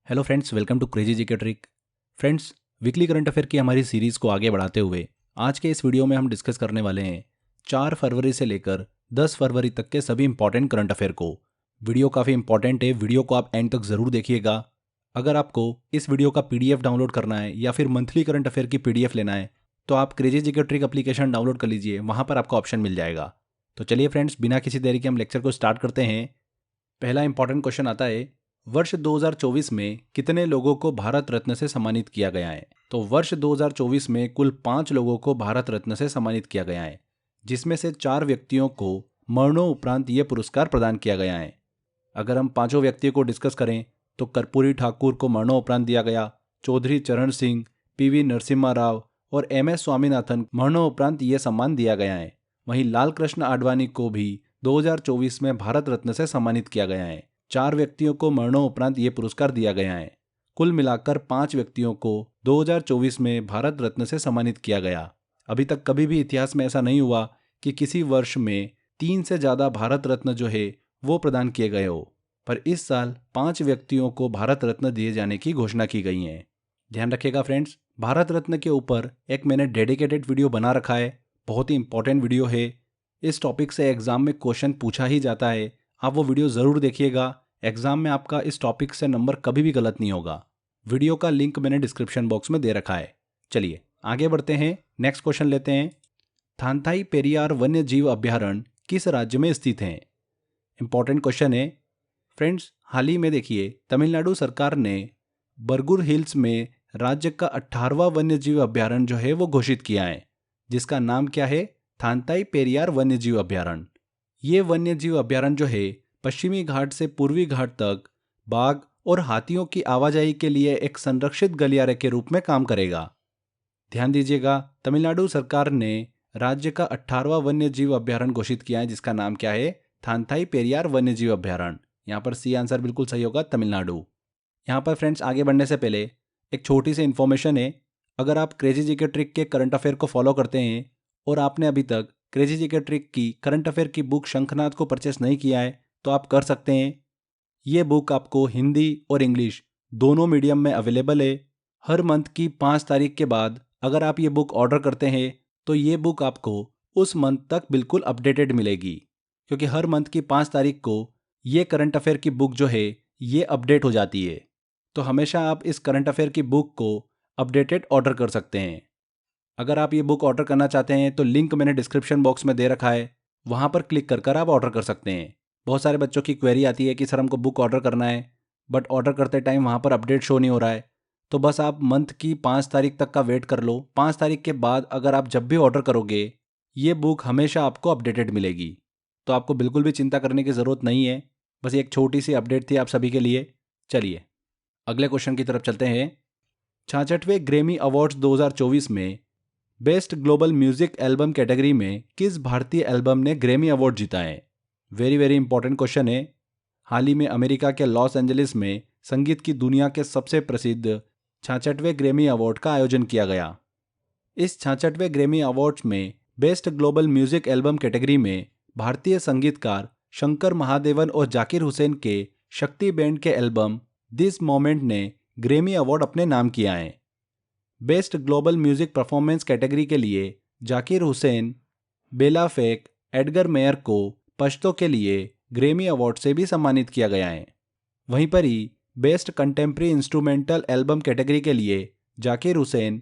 Hello friends, welcome to crazy GK trick. Friends, weekly current affair की हमारी series को आगे बढ़ाते हुए आज के इस वीडियो में हम डिस्कस करने वाले हैं 4 फरवरी से लेकर 10 फरवरी तक के सभी इंपॉर्टेंट करंट अफेयर को। वीडियो काफ़ी इंपॉर्टेंट है, वीडियो को आप एंड तक ज़रूर देखिएगा। अगर आपको इस वीडियो का पीडीएफ डाउनलोड करना है या फिर मंथली करंट अफेयर की पीडीएफ लेना है तो आप crazy GK trick application download कर लीजिए, वहाँ पर आपको ऑप्शन मिल जाएगा। तो चलिए फ्रेंड्स, बिना किसी देरी के हम लेक्चर को स्टार्ट करते हैं। पहला इंपॉर्टेंट क्वेश्चन आता है, वर्ष 2024 में कितने लोगों को भारत रत्न से सम्मानित किया गया है? तो वर्ष 2024 में कुल 5 लोगों को भारत रत्न से सम्मानित किया गया है, जिसमें से 4 व्यक्तियों को मरणोपरांत ये पुरस्कार प्रदान किया गया है। अगर हम पांचों व्यक्तियों को डिस्कस करें तो कर्पूरी ठाकुर को मरणोपरांत दिया गया, चौधरी चरण सिंह, पीवी नरसिम्हा राव और एमएस स्वामीनाथन मरणोपरांत ये सम्मान दिया गया है। वहीं लाल कृष्ण आडवाणी को भी 2024 में भारत रत्न से सम्मानित किया गया है। 4 व्यक्तियों को मरणोपरांत ये पुरस्कार दिया गया है। कुल मिलाकर 5 व्यक्तियों को 2024 में भारत रत्न से सम्मानित किया गया। अभी तक कभी भी इतिहास में ऐसा नहीं हुआ कि किसी वर्ष में 3 से ज़्यादा भारत रत्न जो है वो प्रदान किए गए हो, पर इस साल 5 व्यक्तियों को भारत रत्न दिए जाने की घोषणा की गई है। ध्यान रखिएगा फ्रेंड्स, भारत रत्न के ऊपर एक मैंने डेडिकेटेड वीडियो बना रखा है, बहुत ही इंपॉर्टेंट वीडियो है। इस टॉपिक से एग्जाम में क्वेश्चन पूछा ही जाता है, आप वो वीडियो ज़रूर देखिएगा। एग्जाम में आपका इस टॉपिक से नंबर कभी भी गलत नहीं होगा। वीडियो का लिंक मैंने डिस्क्रिप्शन बॉक्स में दे रखा है। चलिए आगे बढ़ते हैं, नेक्स्ट क्वेश्चन लेते हैं। थानथाई पेरियार वन्य जीव अभ्यारण्य किस राज्य में स्थित है? इंपॉर्टेंट क्वेश्चन है फ्रेंड्स। हाल ही में देखिए, तमिलनाडु सरकार ने बरगुर हिल्स में राज्य का 18वां वन्य जीव अभ्यारण्य जो है वो घोषित किया है, जिसका नाम क्या है? थानथाई पेरियार वन्य जीव अभ्यारण्य। ये वन्य जीव अभ्यारण्य जो है पश्चिमी घाट से पूर्वी घाट तक बाघ और हाथियों की आवाजाही के लिए एक संरक्षित गलियारे के रूप में काम करेगा। ध्यान दीजिएगा, तमिलनाडु सरकार ने राज्य का 18वां वन्य जीव अभ्यारण्य घोषित किया है, जिसका नाम क्या है? थानथाई पेरियार वन्य जीव अभ्यारण्य। यहाँ पर सी आंसर बिल्कुल सही होगा, तमिलनाडु। यहाँ पर फ्रेंड्स आगे बढ़ने से पहले एक छोटी सी इन्फॉर्मेशन है। अगर आप क्रेजी जीके ट्रिक के करंट अफेयर को फॉलो करते हैं और आपने अभी तक क्रेजी जीके ट्रिक की करंट अफेयर की बुक शंखनाद को परचेस नहीं किया है तो आप कर सकते हैं। ये बुक आपको हिंदी और इंग्लिश दोनों मीडियम में अवेलेबल है। हर मंथ की 5 तारीख के बाद अगर आप ये बुक ऑर्डर करते हैं तो ये बुक आपको उस मंथ तक बिल्कुल अपडेटेड मिलेगी, क्योंकि हर मंथ की 5 तारीख को ये करंट अफेयर की बुक जो है ये अपडेट हो जाती है। तो हमेशा आप इस करंट अफेयर की बुक को अपडेटेड ऑर्डर कर सकते हैं। अगर आप ये बुक ऑर्डर करना चाहते हैं तो लिंक मैंने डिस्क्रिप्शन बॉक्स में दे रखा है, वहाँ पर क्लिक कर आप ऑर्डर कर सकते हैं। बहुत सारे बच्चों की क्वेरी आती है कि सर हमको बुक ऑर्डर करना है बट ऑर्डर करते टाइम वहाँ पर अपडेट शो नहीं हो रहा है। तो बस आप मंथ की 5 तारीख तक का वेट कर लो। 5 तारीख के बाद अगर आप जब भी ऑर्डर करोगे ये बुक हमेशा आपको अपडेटेड मिलेगी। तो आपको बिल्कुल भी चिंता करने की ज़रूरत नहीं है। बस एक छोटी सी अपडेट थी आप सभी के लिए। चलिए अगले क्वेश्चन की तरफ चलते हैं। 66वें ग्रैमी अवार्ड्स 2024 में best global music album category में किस भारतीय एल्बम ने ग्रैमी अवार्ड जीता है? वेरी वेरी इंपॉर्टेंट क्वेश्चन है। हाल ही में अमेरिका के लॉस एंजलिस में संगीत की दुनिया के सबसे प्रसिद्ध 66वें ग्रैमी अवार्ड का आयोजन किया गया। इस 66वें ग्रैमी अवार्ड्स में best global music album category में भारतीय संगीतकार शंकर महादेवन और जाकिर हुसैन के शक्ति बैंड के एल्बम दिस मोमेंट ने ग्रैमी अवार्ड अपने नाम किया है। Best global music performance category के लिए जाकिर हुसैन, बेला फेक, एडगर मेयर को पश्तो के लिए ग्रैमी अवार्ड से भी सम्मानित किया गया है। वहीं पर ही best contemporary instrumental album category के लिए जाकिर हुसैन,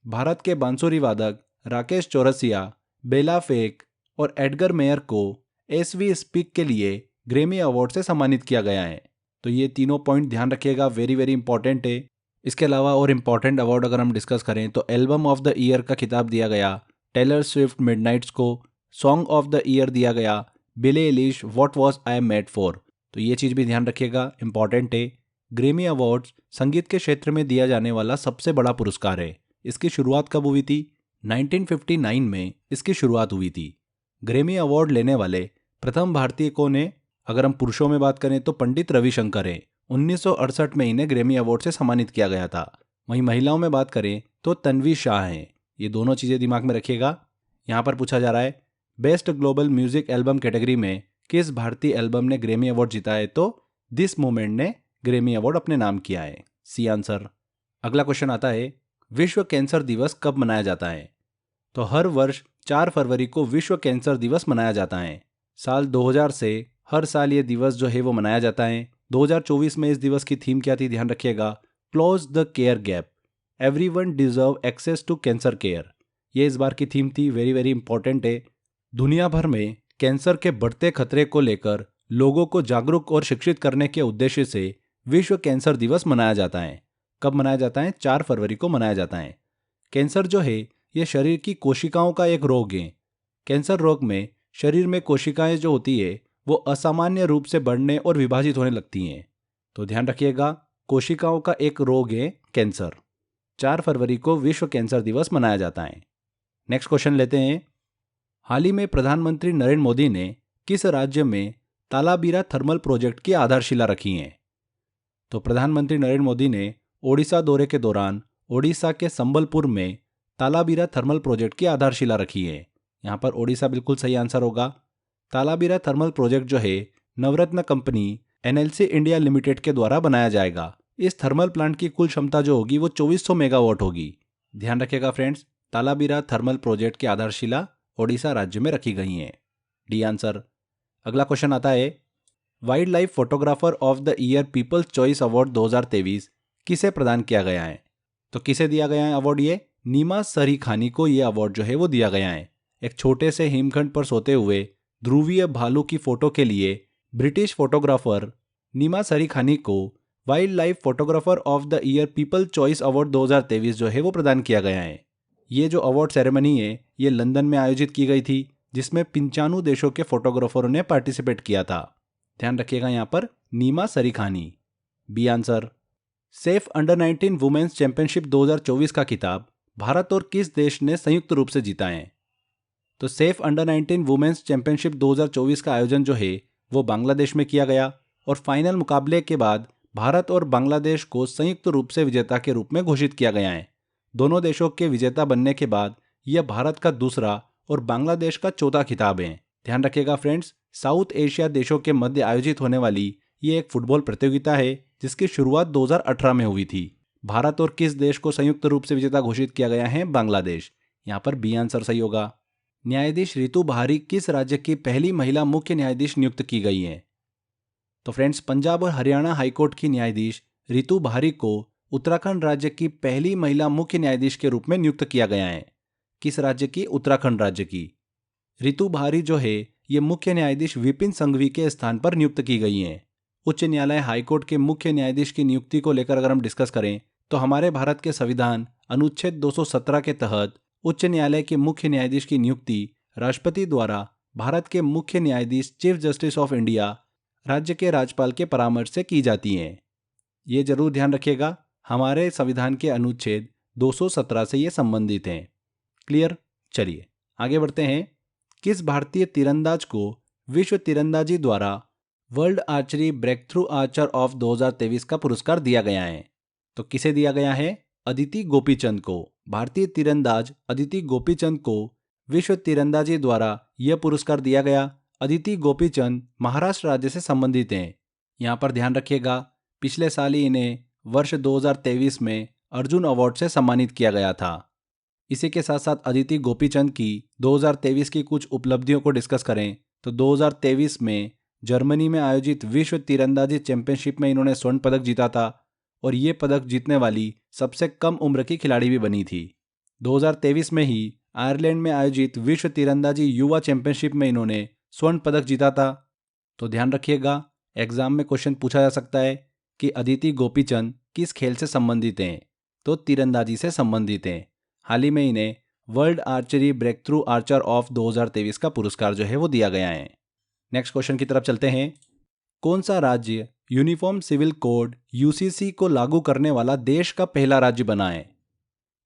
भारत के बांसुरी वादक राकेश चौरसिया, बेला फेक और एडगर मेयर को एसवी स्पीक के लिए ग्रैमी अवार्ड से सम्मानित किया गया है। तो ये तीनों पॉइंट ध्यान रखिएगा, वेरी वेरी इंपॉर्टेंट है। इसके अलावा और इम्पॉर्टेंट अवार्ड अगर हम डिस्कस करें तो एल्बम ऑफ द ईयर का खिताब दिया गया टेलर स्विफ्ट मिडनाइट्स को, सॉन्ग ऑफ द ईयर दिया गया बिली Eilish what was I made for. तो ये चीज़ भी ध्यान रखिएगा, इंपॉर्टेंट है। ग्रैमी अवार्ड्स संगीत के क्षेत्र में दिया जाने वाला सबसे बड़ा पुरस्कार है। इसकी शुरुआत कब हुई थी? 1959 में इसकी शुरुआत हुई थी। ग्रैमी अवार्ड लेने वाले प्रथम भारतीय कौन है? अगर हम पुरुषों में बात करें तो पंडित रविशंकर हैं। 1968 में इन्हें ग्रैमी अवार्ड से सम्मानित किया गया था। वहीं महिलाओं में बात करें तो तन्वी शाह हैं। ये दोनों चीज़ें दिमाग में रखिएगा। यहाँ पर पूछा जा रहा है best global music album category में किस भारतीय एल्बम ने ग्रैमी अवार्ड जीता है? तो दिस मोमेंट ने ग्रैमी अवार्ड अपने नाम किया है। C answer. अगला क्वेश्चन आता है, विश्व कैंसर दिवस कब मनाया जाता है? तो हर वर्ष 4 फरवरी को विश्व कैंसर दिवस मनाया जाता है। साल 2000 से हर साल ये दिवस जो है वो मनाया जाता है। 2024 में इस दिवस की थीम क्या थी, ध्यान रखिएगा, close the care gap, everyone deserve access to cancer care. ये इस बार की थीम थी, वेरी वेरी इंपॉर्टेंट है। दुनिया भर में कैंसर के बढ़ते खतरे को लेकर लोगों को जागरूक और शिक्षित करने के उद्देश्य से विश्व कैंसर दिवस मनाया जाता है। कब मनाया जाता है? 4 फरवरी को मनाया जाता है। कैंसर जो है ये शरीर की कोशिकाओं का एक रोग है। कैंसर रोग में शरीर में कोशिकाएं जो होती है वो असामान्य रूप से बढ़ने और विभाजित होने लगती हैं। तो ध्यान रखिएगा, कोशिकाओं का एक रोग है कैंसर। 4 फरवरी को विश्व कैंसर दिवस मनाया जाता है। नेक्स्ट क्वेश्चन लेते हैं। हाल ही में प्रधानमंत्री नरेंद्र मोदी ने किस राज्य में तालाबीरा थर्मल प्रोजेक्ट की आधारशिला रखी है? तो प्रधानमंत्री नरेंद्र मोदी ने ओडिशा दौरे के दौरान ओडिशा के संबलपुर में तालाबीरा थर्मल प्रोजेक्ट की आधारशिला रखी है। यहाँ पर ओडिशा बिल्कुल सही आंसर होगा। तालाबीरा थर्मल प्रोजेक्ट जो है नवरत्न कंपनी एनएलसी इंडिया लिमिटेड के द्वारा बनाया जाएगा। इस थर्मल प्लांट की कुल क्षमता जो होगी वो 2400 मेगावाट होगी। ध्यान रखिएगा फ्रेंड्स, तालाबीरा थर्मल प्रोजेक्ट की आधारशिला ओडिशा राज्य में रखी गई है। D answer. अगला क्वेश्चन आता है, wild life photographer of the year people's choice award 2023 किसे प्रदान किया गया है? तो किसे दिया गया है अवार्ड? ये नीमा सरीखानी को ये अवार्ड जो है वो दिया गया है। एक छोटे से हिमखंड पर सोते हुए ध्रुवीय भालू की फोटो के लिए ब्रिटिश फोटोग्राफर नीमा सरीखानी को wild life photographer of the year people choice award 2023 जो है वो प्रदान किया गया है। ये जो अवार्ड सेरेमनी है ये लंदन में आयोजित की गई थी, जिसमें 95 देशों के फोटोग्राफरों ने पार्टिसिपेट किया था। ध्यान रखिएगा यहाँ पर Nima Sarikhani. B answer. SAFF under 19 women's championship 2024 का खिताब भारत और किस देश ने संयुक्त रूप से जीता है? तो सेफ अंडर 19 वुमेन्स चैंपियनशिप 2024 का आयोजन जो है वो बांग्लादेश में किया गया और फाइनल मुकाबले के बाद भारत और बांग्लादेश को संयुक्त रूप से विजेता के रूप में घोषित किया गया है। दोनों देशों के विजेता बनने के बाद यह भारत का दूसरा और बांग्लादेश का चौथा खिताब है। ध्यान रखिएगा फ्रेंड्स, साउथ एशिया देशों के मध्य आयोजित होने वाली ये एक फुटबॉल प्रतियोगिता है जिसकी शुरुआत 2018 में हुई थी। भारत और किस देश को संयुक्त रूप से विजेता घोषित किया गया है? बांग्लादेश। यहाँ पर बी आंसर सही होगा। न्यायाधीश रितु बहारी किस राज्य की पहली महिला मुख्य न्यायाधीश नियुक्त की गई है? तो फ्रेंड्स, पंजाब और हरियाणा हाईकोर्ट की न्यायाधीश रितु बहारी को उत्तराखंड राज्य की पहली महिला मुख्य न्यायाधीश के रूप में नियुक्त किया गया है। किस राज्य की? उत्तराखंड राज्य की। रितु बहारी जो है ये मुख्य न्यायाधीश विपिन संघवी के स्थान पर नियुक्त की गई हैं। उच्च न्यायालय हाईकोर्ट के मुख्य न्यायाधीश की नियुक्ति को लेकर अगर हम डिस्कस करें तो हमारे भारत के संविधान अनुच्छेद 217 के तहत उच्च न्यायालय के मुख्य न्यायाधीश की नियुक्ति राष्ट्रपति द्वारा भारत के मुख्य न्यायाधीश चीफ जस्टिस ऑफ इंडिया राज्य के राज्यपाल के परामर्श से की जाती हैं। ये जरूर ध्यान रखिएगा, हमारे संविधान के अनुच्छेद 217 से ये संबंधित हैं। क्लियर? चलिए आगे बढ़ते हैं। किस भारतीय तीरंदाज को विश्व तीरंदाजी द्वारा world archery breakthrough archer of 2023 का पुरस्कार दिया गया है? तो किसे दिया गया है? अदिति गोपीचंद को। भारतीय तीरंदाज अदिति गोपीचंद को विश्व तीरंदाजी द्वारा यह पुरस्कार दिया गया। अदिति गोपीचंद महाराष्ट्र राज्य से संबंधित हैं। यहाँ पर ध्यान रखिएगा, पिछले साल ही इन्हें वर्ष 2023 में अर्जुन अवार्ड से सम्मानित किया गया था। इसी के साथ साथ अदिति गोपीचंद की 2023 की कुछ उपलब्धियों को डिस्कस करें तो 2023 में जर्मनी में आयोजित विश्व तीरंदाजी चैंपियनशिप में इन्होंने स्वर्ण पदक जीता था और ये पदक जीतने वाली सबसे कम उम्र की खिलाड़ी भी बनी थी। 2023 में ही आयरलैंड में आयोजित विश्व तीरंदाजी युवा चैंपियनशिप में इन्होंने स्वर्ण पदक जीता था। तो ध्यान रखिएगा, एग्जाम में क्वेश्चन पूछा जा सकता है कि अदिति गोपीचंद किस खेल से संबंधित हैं? तो तीरंदाजी से संबंधित हैं। हाल ही में इन्हें world archery breakthrough archer of 2023 का पुरस्कार जो है वो दिया गया है। नेक्स्ट क्वेश्चन की तरफ चलते हैं। कौन सा राज्य यूनिफॉर्म सिविल कोड यूसीसी को लागू करने वाला देश का पहला राज्य बना है?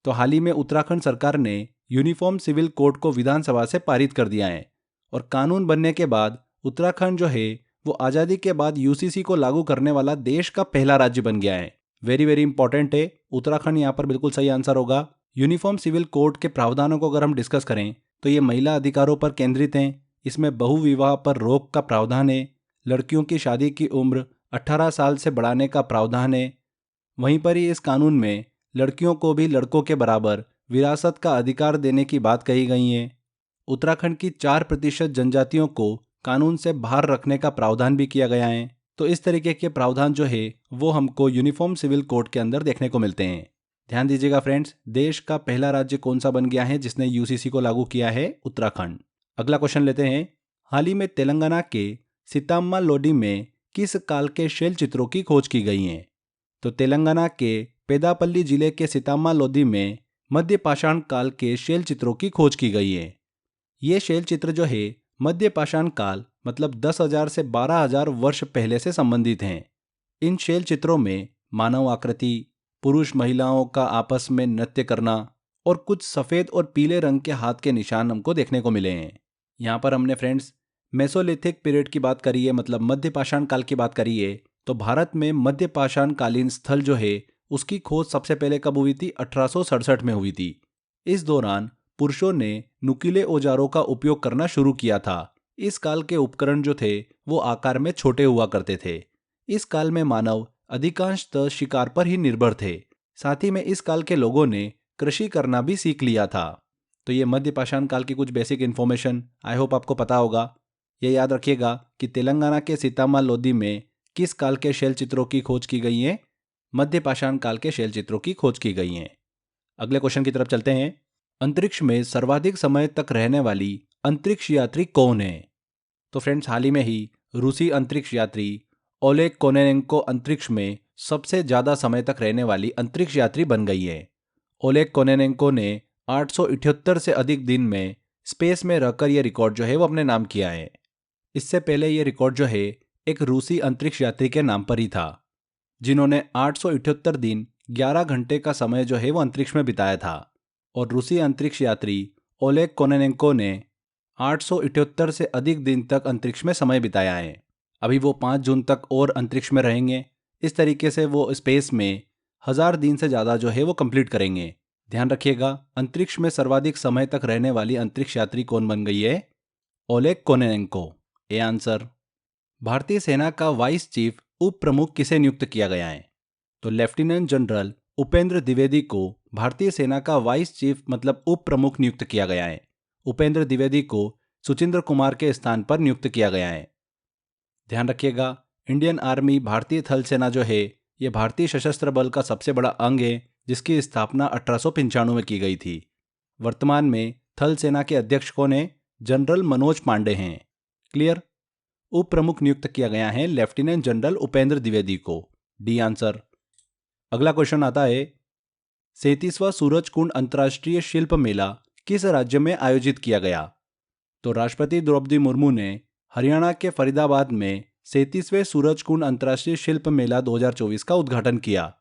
तो हाल ही में उत्तराखंड सरकार ने यूनिफॉर्म सिविल कोड को विधानसभा से पारित कर दिया है और कानून बनने के बाद उत्तराखंड जो है वो आज़ादी के बाद यूसीसी को लागू करने वाला देश का पहला राज्य बन गया है। वेरी वेरी इंपॉर्टेंट है, उत्तराखंड यहाँ पर बिल्कुल सही आंसर होगा। यूनिफॉर्म सिविल कोड के प्रावधानों को अगर हम डिस्कस करें तो ये महिला अधिकारों पर केंद्रित हैं। इसमें बहुविवाह पर रोक का प्रावधान है, लड़कियों की शादी की उम्र 18 साल से बढ़ाने का प्रावधान है, वहीं पर ही इस कानून में लड़कियों को भी लड़कों के बराबर विरासत का अधिकार देने की बात कही गई है। उत्तराखंड की 4% जनजातियों को कानून से बाहर रखने का प्रावधान भी किया गया है। तो इस तरीके के प्रावधान जो है वो हमको यूनिफॉर्म सिविल कोड के अंदर देखने को मिलते हैं। ध्यान दीजिएगा फ्रेंड्स, देश का पहला राज्य कौन सा बन गया है जिसने यूसीसी को लागू किया है? उत्तराखंड। अगला क्वेश्चन लेते हैं। हाल ही में तेलंगाना के सीताम्मा लोडी में किस काल के शैल चित्रों की खोज की गई है? तो तेलंगाना के पेदापल्ली जिले के सीताम्मा लोदी में मध्य पाषाण काल के शैल चित्रों की खोज की गई है। ये शैल चित्र जो है मध्य पाषाण काल मतलब 10,000 से 12,000 वर्ष पहले से संबंधित हैं। इन शैल चित्रों में मानव आकृति, पुरुष महिलाओं का आपस में नृत्य करना और कुछ सफ़ेद और पीले रंग के हाथ के निशान हमको देखने को मिले हैं। यहाँ पर हमने फ्रेंड्स मेसोलिथिक पीरियड की बात करी है, मतलब मध्य पाषाण काल की बात करी है। तो भारत में मध्य पाषाण कालीन स्थल जो है उसकी खोज सबसे पहले कब हुई थी? 1867 में हुई थी। इस दौरान पुरुषों ने नुकीले औजारों का उपयोग करना शुरू किया था। इस काल के उपकरण जो थे वो आकार में छोटे हुआ करते थे। इस काल में मानव अधिकांशतः शिकार पर ही निर्भर थे। साथ ही में इस काल के लोगों ने कृषि करना भी सीख लिया था। तो ये मध्य पाषाण काल की कुछ बेसिक इन्फॉर्मेशन आई होप आपको पता होगा। ये याद रखिएगा कि तेलंगाना के सीताम्मा लोदी में किस काल के शैल चित्रों की खोज की गई है? मध्य पाषाण काल के शैल चित्रों की खोज की गई है। अगले क्वेश्चन की तरफ चलते हैं। अंतरिक्ष में सर्वाधिक समय तक रहने वाली अंतरिक्ष यात्री कौन है? तो फ्रेंड्स, हाल ही में ही रूसी अंतरिक्ष यात्री ओलेग कोनेनेंको अंतरिक्ष में सबसे ज्यादा समय तक रहने वाली अंतरिक्ष यात्री बन गई है। ओलेग कोनेनेंको ने 878 से अधिक दिन में स्पेस में रहकर यह रिकॉर्ड जो है वो अपने नाम किया है। इससे पहले यह रिकॉर्ड जो है एक रूसी अंतरिक्ष यात्री के नाम पर ही था, जिन्होंने 878 दिन 11 घंटे का समय जो है वो अंतरिक्ष में बिताया था। और रूसी अंतरिक्ष यात्री ओलेग कोनेनेंको ने 878 से अधिक दिन तक अंतरिक्ष में समय बिताया है। अभी वो 5 जून तक और अंतरिक्ष में रहेंगे। इस तरीके से वो स्पेस में 1000 दिन से ज़्यादा जो है वो कंप्लीट करेंगे। ध्यान रखिएगा, अंतरिक्ष में सर्वाधिक समय तक रहने वाली अंतरिक्ष यात्री कौन बन गई है? Oleg Kononenko. A answer. भारतीय सेना का वाइस चीफ उप प्रमुख किसे नियुक्त किया गया है? तो लेफ्टिनेंट जनरल उपेंद्र द्विवेदी को भारतीय सेना का वाइस चीफ मतलब उप प्रमुख नियुक्त किया गया है। उपेंद्र द्विवेदी को सुचिंद्र कुमार के स्थान पर नियुक्त किया गया है। ध्यान रखिएगा, इंडियन आर्मी भारतीय थल सेना जो है ये भारतीय सशस्त्र बल का सबसे बड़ा अंग है, जिसकी स्थापना 1895 में की गई थी। वर्तमान में थल सेना के अध्यक्ष कौन है? जनरल मनोज पांडे हैं। क्लियर। उप प्रमुख नियुक्त किया गया है लेफ्टिनेंट जनरल उपेंद्र द्विवेदी को। D answer. अगला क्वेश्चन आता है। 37वां सूरजकुंड अंतर्राष्ट्रीय शिल्प मेला किस राज्य में आयोजित किया गया? तो राष्ट्रपति द्रौपदी मुर्मू ने हरियाणा के फरीदाबाद में 37वें सूरजकुंड अंतर्राष्ट्रीय शिल्प मेला 2024 का उद्घाटन किया।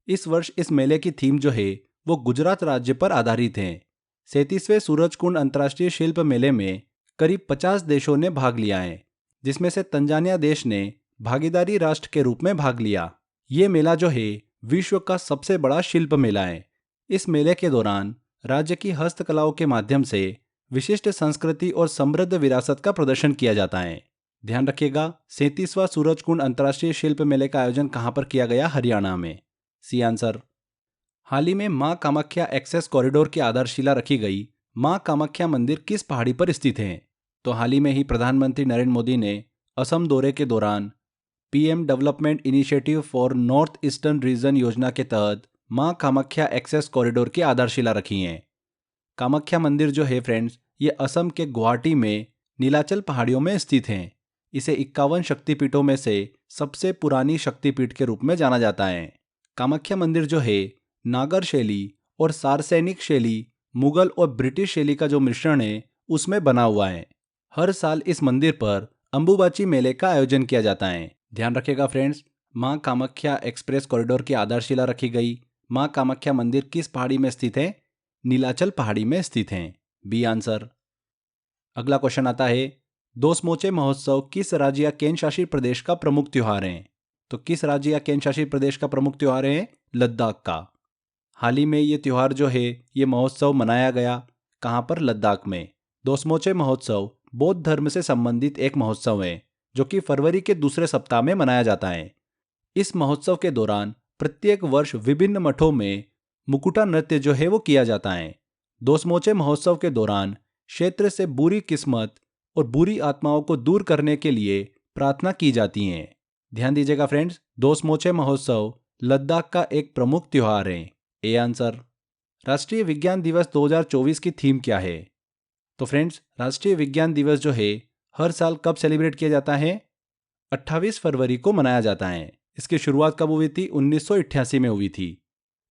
इस वर्ष इस मेले की थीम जो है वो गुजरात राज्य पर आधारित है। 37वें सूरजकुंड अंतर्राष्ट्रीय शिल्प मेले में करीब 50 देशों ने भाग लिया है, जिसमें से तंजानिया देश ने भागीदारी राष्ट्र के रूप में भाग लिया। ये मेला जो है विश्व का सबसे बड़ा शिल्प मेला है। इस मेले के दौरान राज्य की हस्तकलाओं के माध्यम से विशिष्ट संस्कृति और समृद्ध विरासत का प्रदर्शन किया जाता है। ध्यान रखिएगा, 37वां सूरजकुंड अंतर्राष्ट्रीय शिल्प मेले का आयोजन कहाँ पर किया गया? हरियाणा में। C answer. हाल ही में मां कामाख्या एक्सेस कॉरिडोर की आधारशिला रखी गई। मां कामाख्या मंदिर किस पहाड़ी पर स्थित है? तो हाल ही में ही प्रधानमंत्री नरेंद्र मोदी ने असम दौरे के दौरान PM development initiative for north eastern region योजना के तहत मां कामाख्या एक्सेस कॉरिडोर की आधारशिला रखी है। कामाख्या मंदिर जो है फ्रेंड्स ये असम के गुवाहाटी में नीलाचल पहाड़ियों में स्थित है। इसे 51 शक्तिपीठों में से सबसे पुरानी शक्तिपीठ के रूप में जाना जाता है। कामाख्या मंदिर जो है नागर शैली और सारसैनिक शैली, मुगल और ब्रिटिश शैली का जो मिश्रण है उसमें बना हुआ है। हर साल इस मंदिर पर अंबुबाची मेले का आयोजन किया जाता है। ध्यान रखिएगा फ्रेंड्स, मां कामाख्या एक्सप्रेस कॉरिडोर की आधारशिला रखी गई। मां कामाख्या मंदिर किस पहाड़ी में स्थित है? नीलाचल पहाड़ी में स्थित हैं। B answer. अगला क्वेश्चन आता है। दोसमोचे महोत्सव किस राज्य या केंद्र शासित प्रदेश का प्रमुख त्योहार है? तो किस राज्य या केंद्र शासित प्रदेश का प्रमुख त्योहार है? लद्दाख का। हाल ही में ये त्योहार जो है ये महोत्सव मनाया गया। कहाँ पर? लद्दाख में। दोसमोचे महोत्सव बौद्ध धर्म से संबंधित एक महोत्सव है जो कि फरवरी के दूसरे सप्ताह में मनाया जाता है। इस महोत्सव के दौरान प्रत्येक वर्ष विभिन्न मठों में मुकुटा नृत्य जो है वो किया जाता है। दोसमोचे महोत्सव के दौरान क्षेत्र से बुरी किस्मत और बुरी आत्माओं को दूर करने के लिए प्रार्थना की जाती है। ध्यान दीजिएगा फ्रेंड्स, दोसमोचे महोत्सव लद्दाख का एक प्रमुख त्योहार है। A answer. राष्ट्रीय विज्ञान दिवस 2024 की थीम क्या है? तो फ्रेंड्स, राष्ट्रीय विज्ञान दिवस जो है हर साल कब सेलिब्रेट किया जाता है? 28 फरवरी को मनाया जाता है। इसकी शुरुआत कब हुई थी? 1988 में हुई थी।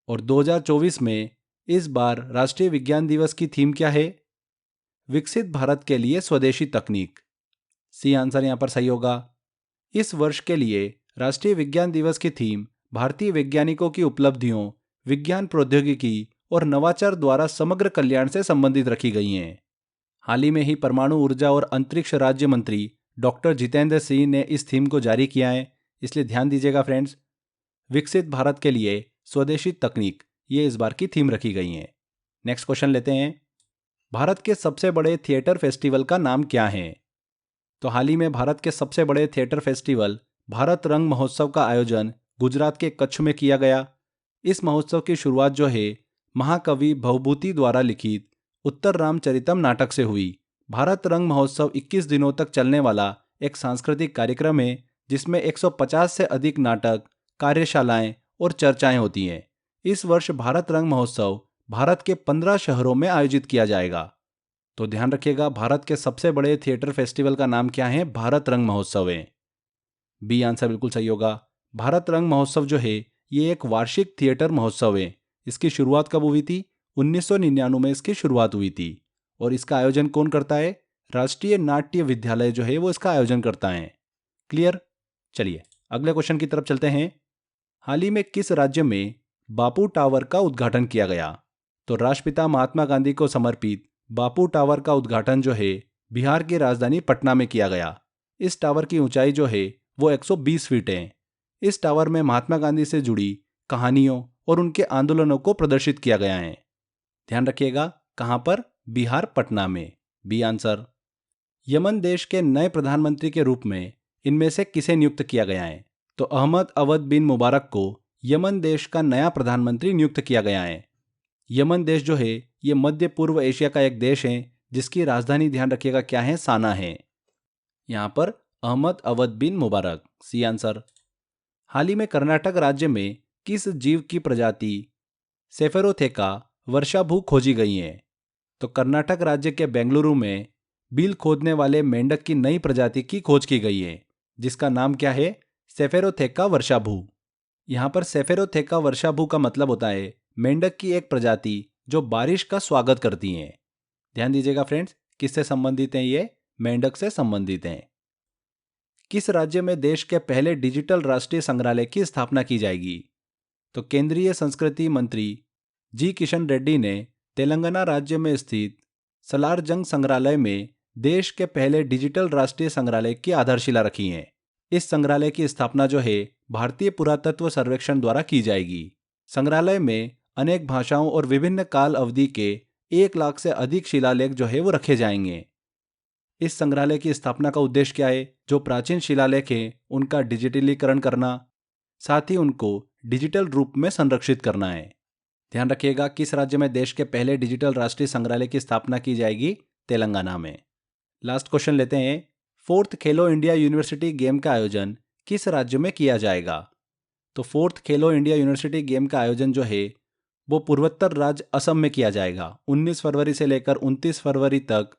और 2024 में इस बार राष्ट्रीय विज्ञान दिवस की थीम क्या है? विकसित भारत के लिए स्वदेशी तकनीक। सी आंसर यहां पर सही होगा। इस वर्ष के लिए राष्ट्रीय विज्ञान दिवस की थीम भारतीय वैज्ञानिकों की उपलब्धियों, विज्ञान प्रौद्योगिकी और नवाचार द्वारा समग्र कल्याण से संबंधित रखी गई हैं। हाल ही में ही परमाणु ऊर्जा और अंतरिक्ष राज्य मंत्री डॉक्टर जितेंद्र सिंह ने इस थीम को जारी किया है, इसलिए ध्यान दीजिएगा फ्रेंड्स। विकसित भारत के लिए स्वदेशी तकनीक, ये इस बार की थीम रखी गई है। नेक्स्ट क्वेश्चन लेते हैं। भारत के सबसे बड़े थिएटर फेस्टिवल का नाम क्या है? तो हाल ही में भारत के सबसे बड़े थिएटर फेस्टिवल भारत रंग महोत्सव का आयोजन गुजरात के कच्छ में किया गया। इस महोत्सव की शुरुआत जो है महाकवि भवभूति द्वारा लिखित उत्तर रामचरितम नाटक से हुई। भारत रंग महोत्सव 21 दिनों तक चलने वाला एक सांस्कृतिक कार्यक्रम है जिसमें 150 से अधिक नाटक, कार्यशालाएं और चर्चाएं होती हैं। इस वर्ष भारत रंग महोत्सव भारत के 15 शहरों में आयोजित किया जाएगा। तो ध्यान रखिएगा, भारत के सबसे बड़े थिएटर फेस्टिवल का नाम क्या है? भारत रंग महोत्सव है। बी आंसर बिल्कुल सही होगा। भारत रंग महोत्सव जो है ये एक वार्षिक थिएटर महोत्सव है। इसकी शुरुआत कब हुई थी? 1999 में इसकी शुरुआत हुई थी। और इसका आयोजन कौन करता है? राष्ट्रीय नाट्य विद्यालय जो है वो इसका आयोजन करता है। क्लियर? चलिए अगले क्वेश्चन की तरफ चलते हैं। हाल ही में किस राज्य में बापू टावर का उद्घाटन किया गया? तो राष्ट्रपिता महात्मा गांधी को समर्पित बापू टावर का उद्घाटन जो है बिहार की राजधानी पटना में किया गया। इस टावर की ऊंचाई जो है वो 120 फीट है। इस टावर में महात्मा गांधी से जुड़ी कहानियों और उनके आंदोलनों को प्रदर्शित किया गया है। ध्यान रखिएगा, कहां पर? बिहार पटना में। B answer. यमन देश के नए प्रधानमंत्री के रूप में इनमें से किसे नियुक्त किया गया है? तो अहमद अवद बिन मुबारक को यमन देश का नया प्रधानमंत्री नियुक्त किया गया है। यमन देश जो है ये मध्य पूर्व एशिया का एक देश है जिसकी राजधानी, ध्यान रखिएगा, क्या है? साना है। यहां पर अहमद अवद बिन मुबारक। C answer. हाल ही में कर्नाटक राज्य में किस जीव की प्रजाति सेफेरोथेका वर्षाभू खोजी गई है? तो कर्नाटक राज्य के बेंगलुरु में बिल खोदने वाले मेंढक की नई प्रजाति की खोज की गई है जिसका नाम क्या है? सेफेरोथेका वर्षाभू। यहां पर सेफेरोथेका वर्षाभू का मतलब होता है मेंढक की एक प्रजाति जो बारिश का स्वागत करती है। ध्यान दीजिएगा फ्रेंड्स, किससे संबंधित हैं ये? मेंढक से संबंधित हैं। किस राज्य में देश के पहले डिजिटल राष्ट्रीय संग्रहालय की स्थापना की जाएगी? तो केंद्रीय संस्कृति मंत्री जी किशन रेड्डी ने तेलंगाना राज्य में स्थित सलारजंग संग्रहालय में देश के पहले डिजिटल राष्ट्रीय संग्रहालय की आधारशिला रखी है। इस संग्रहालय की स्थापना जो है भारतीय पुरातत्व सर्वेक्षण द्वारा की जाएगी। संग्रहालय में अनेक भाषाओं और विभिन्न काल अवधि के 1 लाख से अधिक शिलालेख जो है वो रखे जाएंगे। इस संग्रहालय की स्थापना का उद्देश्य क्या है? जो प्राचीन शिलालेख हैं उनका डिजिटलीकरण करना, साथ ही उनको डिजिटल रूप में संरक्षित करना है। ध्यान रखिएगा, किस राज्य में देश के पहले डिजिटल राष्ट्रीय संग्रहालय की स्थापना की जाएगी? तेलंगाना में। लास्ट क्वेश्चन लेते हैं। 4th खेलो इंडिया यूनिवर्सिटी गेम का आयोजन किस राज्य में किया जाएगा? तो 4th खेलो इंडिया यूनिवर्सिटी गेम का आयोजन जो है वो पूर्वोत्तर राज्य असम में किया जाएगा। 19 फरवरी से लेकर 29 फरवरी तक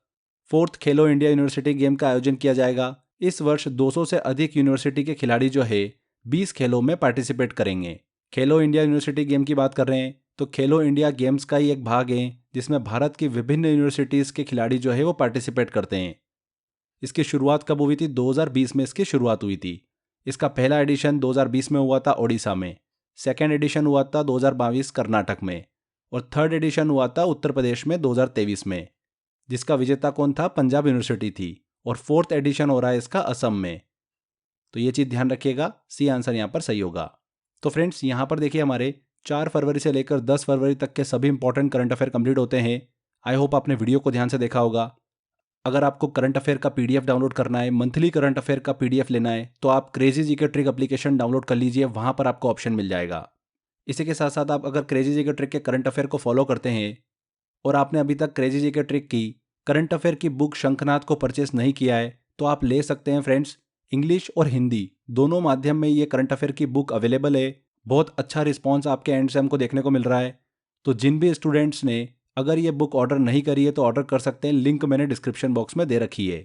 4th खेलो इंडिया यूनिवर्सिटी गेम का आयोजन किया जाएगा। इस वर्ष 200 से अधिक यूनिवर्सिटी के खिलाड़ी जो है 20 खेलों में पार्टिसिपेट करेंगे। खेलो इंडिया यूनिवर्सिटी गेम की बात कर रहे हैं तो खेलो इंडिया गेम्स का ही एक भाग है जिसमें भारत की विभिन्न यूनिवर्सिटीज़ के खिलाड़ी जो है वो पार्टिसिपेट करते हैं। इसकी शुरुआत कब हुई थी? 2020 में इसकी शुरुआत हुई थी। इसका पहला एडिशन 2020 में हुआ था ओडिशा में, सेकेंड एडिशन हुआ था 2022 कर्नाटक में, और थर्ड एडिशन हुआ था उत्तर प्रदेश में 2023 में, जिसका विजेता कौन था? पंजाब यूनिवर्सिटी थी। और 4th एडिशन हो रहा है इसका असम में। तो ये चीज़ ध्यान रखिएगा, सी आंसर यहाँ पर सही होगा। तो फ्रेंड्स, यहाँ पर देखिए हमारे 4 फरवरी से लेकर 10 फरवरी तक के सभी इंपॉर्टेंट करंट अफेयर कंप्लीट होते हैं। आई होप आपने वीडियो को ध्यान से देखा होगा। अगर आपको करंट अफेयर का पीडीएफ डाउनलोड करना है, मंथली करंट अफेयर का पीडीएफ लेना है, तो आप crazy GK trick application download कर लीजिए, वहां पर आपको ऑप्शन मिल जाएगा। इसी के साथ साथ आप अगर क्रेजी जीके ट्रिक के करंट अफेयर को फॉलो करते हैं और आपने अभी तक क्रेजी जीके ट्रिक की करंट अफेयर की बुक शंखनाद को परचेस नहीं किया है तो आप ले सकते हैं फ्रेंड्स। इंग्लिश और हिंदी दोनों माध्यम में ये करंट अफेयर की बुक अवेलेबल है। बहुत अच्छा रिस्पॉन्स आपके एंड से हमको देखने को मिल रहा है। तो जिन भी स्टूडेंट्स ने अगर ये बुक ऑर्डर नहीं करी है तो ऑर्डर कर सकते हैं, लिंक मैंने डिस्क्रिप्शन बॉक्स में दे रखी है।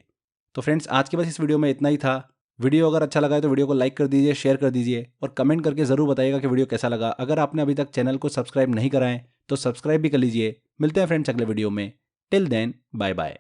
तो फ्रेंड्स आज के बस इस वीडियो में इतना ही था। वीडियो अगर अच्छा लगा है तो वीडियो को लाइक कर दीजिए, शेयर कर दीजिए और कमेंट करके ज़रूर बताइएगा कि वीडियो कैसा लगा। अगर आपने अभी तक चैनल को सब्सक्राइब नहीं करा है तो सब्सक्राइब भी कर लीजिए। मिलते हैं फ्रेंड्स अगले वीडियो में। Till then bye bye.